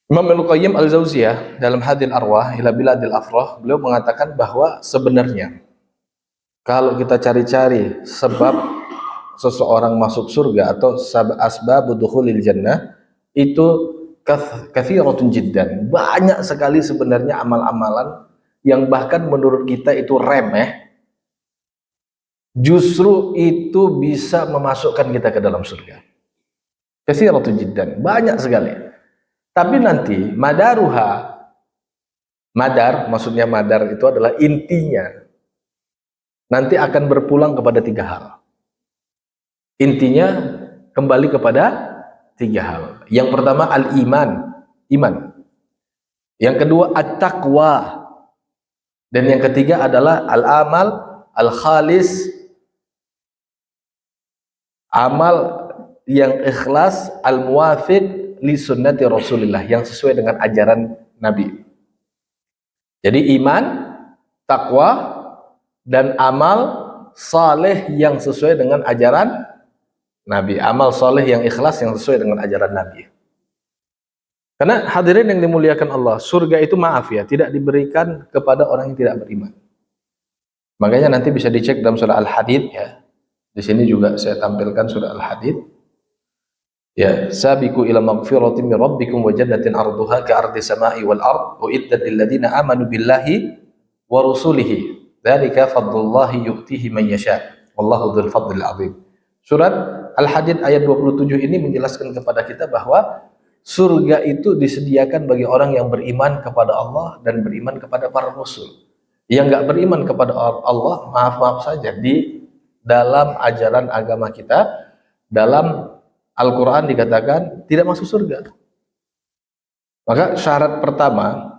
Imam Al-Qayyim Al-Jauziyah dalam Hadil Arwah ila Biladil Afrah, beliau mengatakan bahwa sebenarnya kalau kita cari-cari sebab seseorang masuk surga atau asbab dukhulil jannah itu kathiratun jiddan, banyak sekali sebenarnya amal-amalan yang bahkan menurut kita itu remeh, justru itu bisa memasukkan kita ke dalam surga. Kathiratun jiddan, banyak sekali. Tapi nanti madaruha, madar maksudnya madar itu adalah intinya, nanti akan berpulang kepada tiga hal. Intinya kembali kepada tiga hal. Yang pertama al-iman, iman. Yang kedua at-taqwa. Dan yang ketiga adalah al-amal al-khalis, amal yang ikhlas, al-muwafiq li sunnati Rasulillah, yang sesuai dengan ajaran Nabi. Jadi iman, takwa, dan amal saleh yang sesuai dengan ajaran Nabi. Amal saleh yang ikhlas yang sesuai dengan ajaran Nabi. Karena hadirin yang dimuliakan Allah, surga itu maaf ya, tidak diberikan kepada orang yang tidak beriman. Makanya nanti bisa dicek dalam surah Al-Hadid ya. Di sini juga saya tampilkan surah Al-Hadid. Ya, sabiqu ila maghfiratin min rabbikum wa jannatin arduha ka'ardi samai wal ard uiddat lil ladzina amanu billahi wa rusulihi. Dzalika fadlullahi yu'tihi man yasha. Wallahu dzul fadlil azim. Surat Al-Hadid ayat 27 ini menjelaskan kepada kita bahwa surga itu disediakan bagi orang yang beriman kepada Allah dan beriman kepada para rasul. Yang enggak beriman kepada Allah, maaf saja, di dalam ajaran agama kita, dalam Al-Quran dikatakan tidak masuk surga. Maka syarat pertama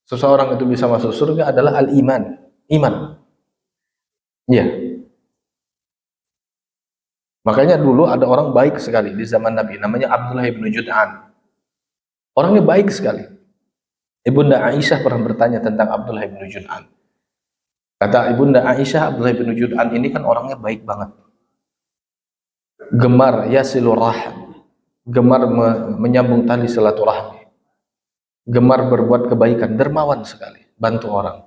seseorang itu bisa masuk surga adalah al-iman, iman. Ya. Makanya dulu ada orang baik sekali di zaman Nabi, namanya Abdullah bin Jud'an. Orangnya baik sekali. Ibunda Aisyah pernah bertanya tentang Abdullah bin Jud'an. Kata Ibunda Aisyah, Abdullah bin Jud'an ini kan orangnya baik banget. Gemar yasilur rahim, gemar menyambung tali silaturahmi, gemar berbuat kebaikan, dermawan sekali, bantu orang.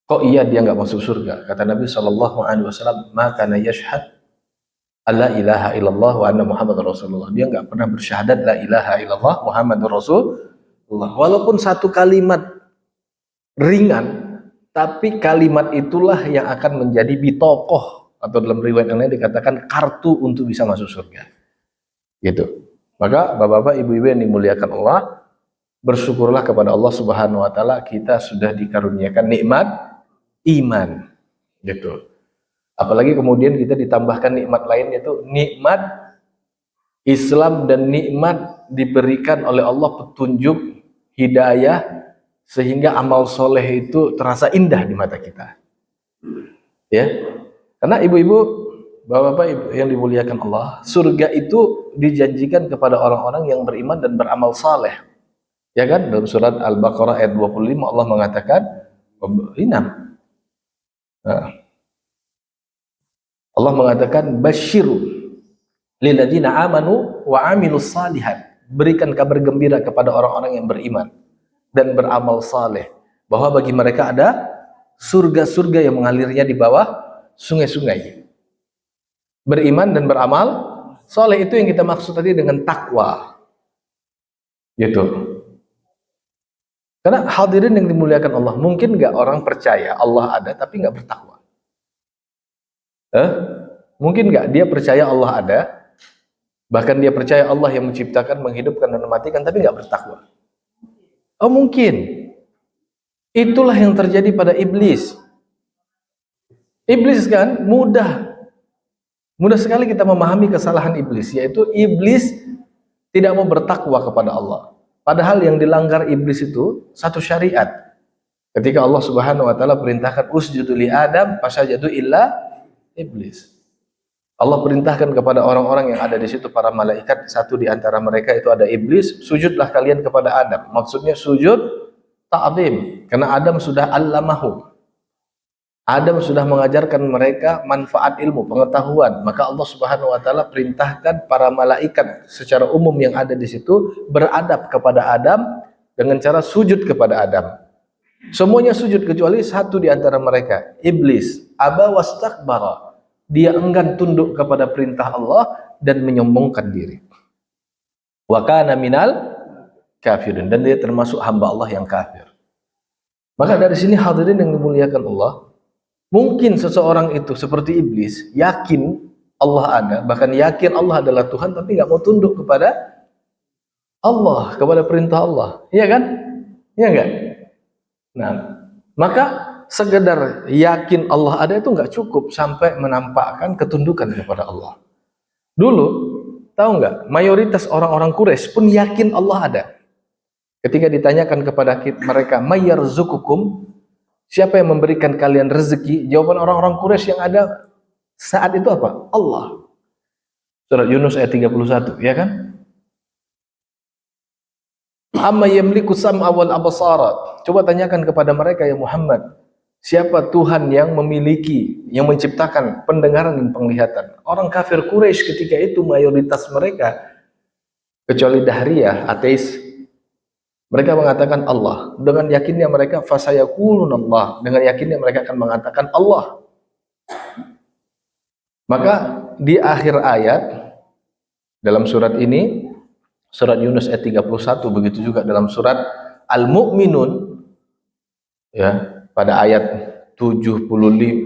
Kok iya dia nggak masuk surga? Kata Nabi SAW, maka na yashhad alla ilaha illallah wa anna muhammadar rasulullah. Dia nggak pernah bersyahadat la ilaha illallah muhammadur rasulullah. Walaupun satu kalimat ringan, tapi kalimat itulah yang akan menjadi bitokoh, atau dalam riwayat yang lain dikatakan kartu untuk bisa masuk surga. Gitu. Maka bapak-bapak, ibu-ibu yang dimuliakan Allah, bersyukurlah kepada Allah Subhanahu wa taala kita sudah dikaruniakan nikmat iman. Gitu. Apalagi kemudian kita ditambahkan nikmat lain, yaitu nikmat Islam, dan nikmat diberikan oleh Allah petunjuk, hidayah, sehingga amal soleh itu terasa indah di mata kita. Ya. Karena ibu-ibu, bapak-bapak yang dimuliakan Allah, surga itu dijanjikan kepada orang-orang yang beriman dan beramal saleh. Ya kan? Dalam surat Al-Baqarah ayat 25 Allah mengatakan, Allah mengatakan basyiru lil ladzina amanu wa amilus salihat. Berikan kabar gembira kepada orang-orang yang beriman dan beramal saleh, bahwa bagi mereka ada surga-surga yang mengalirnya di bawah sungai-sungai. Beriman dan beramal soleh, itu yang kita maksud tadi dengan takwa. Gitu. Karena hadirin yang dimuliakan Allah, mungkin nggak orang percaya Allah ada tapi nggak bertakwa? Mungkin nggak dia percaya Allah ada, bahkan dia percaya Allah yang menciptakan, menghidupkan dan mematikan, tapi nggak bertakwa? Oh mungkin. Itulah yang terjadi pada iblis. Iblis kan mudah sekali kita memahami kesalahan iblis, yaitu iblis tidak mau bertakwa kepada Allah. Padahal yang dilanggar iblis itu satu syariat. Ketika Allah Subhanahu wa taala perintahkan usjudu li Adam fasajadu illa iblis. Allah perintahkan kepada orang-orang yang ada di situ, para malaikat, satu di antara mereka itu ada iblis, sujudlah kalian kepada Adam. Maksudnya sujud ta'zim, karena Adam sudah allamahu. Adam sudah mengajarkan mereka manfaat ilmu, pengetahuan. Maka Allah Subhanahu wa taala perintahkan para malaikat secara umum yang ada di situ beradab kepada Adam dengan cara sujud kepada Adam. Semuanya sujud kecuali satu di antara mereka, iblis, aba wastakbara. Dia enggan tunduk kepada perintah Allah dan menyombongkan diri. Wa kana minal kafirin, dan dia termasuk hamba Allah yang kafir. Maka dari sini hadirin yang dimuliakan Allah, mungkin seseorang itu seperti iblis, yakin Allah ada, bahkan yakin Allah adalah Tuhan, tapi nggak mau tunduk kepada Allah, kepada perintah Allah. Iya kan? Iya enggak? Nah, maka sekedar yakin Allah ada itu nggak cukup sampai menampakkan ketundukan kepada Allah. Dulu, tahu nggak, mayoritas orang-orang Quraisy pun yakin Allah ada. Ketika ditanyakan kepada mereka, mayyarzukukum, siapa yang memberikan kalian rezeki? Jawaban orang-orang Quraisy yang ada saat itu apa? Allah. Surat Yunus ayat 31, ya kan? Amma yamliku sam'a wal absara. Coba tanyakan kepada mereka ya Muhammad, siapa Tuhan yang memiliki, yang menciptakan pendengaran dan penglihatan? Orang kafir Quraisy ketika itu mayoritas mereka, kecuali Dahriyah, ateis, mereka mengatakan Allah. Dengan yakinnya mereka fasayaqulun Allah. Dengan yakinnya mereka akan mengatakan Allah. Maka di akhir ayat dalam surat ini, surat Yunus ayat 31, begitu juga dalam surat Al-Mu'minun, ya, pada ayat 72, 73,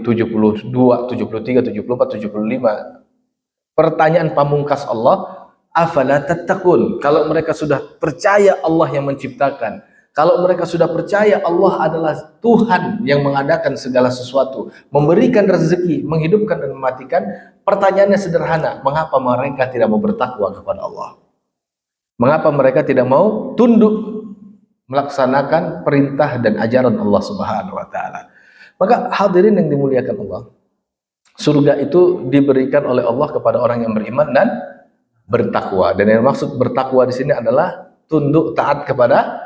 74, 75, pertanyaan pamungkas Allah, afala tattaqun, kalau mereka sudah percaya Allah yang menciptakan, kalau mereka sudah percaya Allah adalah Tuhan yang mengadakan segala sesuatu, memberikan rezeki, menghidupkan dan mematikan, pertanyaannya sederhana, mengapa mereka tidak mau bertakwa kepada Allah? Mengapa mereka tidak mau tunduk melaksanakan perintah dan ajaran Allah Subhanahu wa taala? Maka hadirin yang dimuliakan Allah, surga itu diberikan oleh Allah kepada orang yang beriman dan bertakwa. Dan yang maksud bertakwa di sini adalah tunduk taat kepada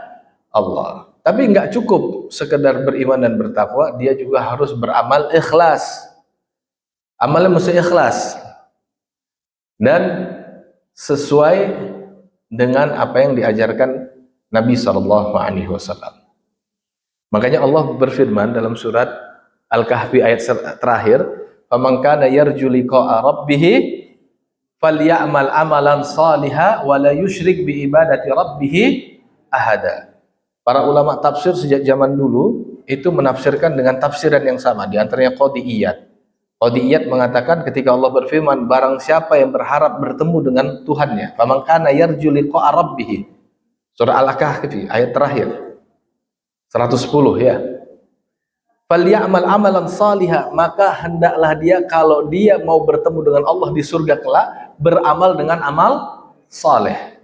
Allah. Tapi nggak cukup sekedar beriman dan bertakwa, dia juga harus beramal ikhlas. Amalnya mesti ikhlas dan sesuai dengan apa yang diajarkan Nabi SAW. Makanya Allah berfirman dalam surat Al-Kahfi ayat terakhir, "Faman kana yarju liqa'a rabbih falyamal amalan shalihan wa la yusyrik bi ibadati rabbih ahada." Para ulama tafsir sejak zaman dulu itu menafsirkan dengan tafsiran yang sama, di antaranya Qadiyat. Qadiyat mengatakan ketika Allah berfirman, barang siapa yang berharap bertemu dengan Tuhannya, faman kana yarju liqa'a rabbih, surah Al-Kahfi ayat terakhir 110, ya, falyamal amalan salihah, maka hendaklah dia kalau dia mau bertemu dengan Allah di surga kelak beramal dengan amal saleh.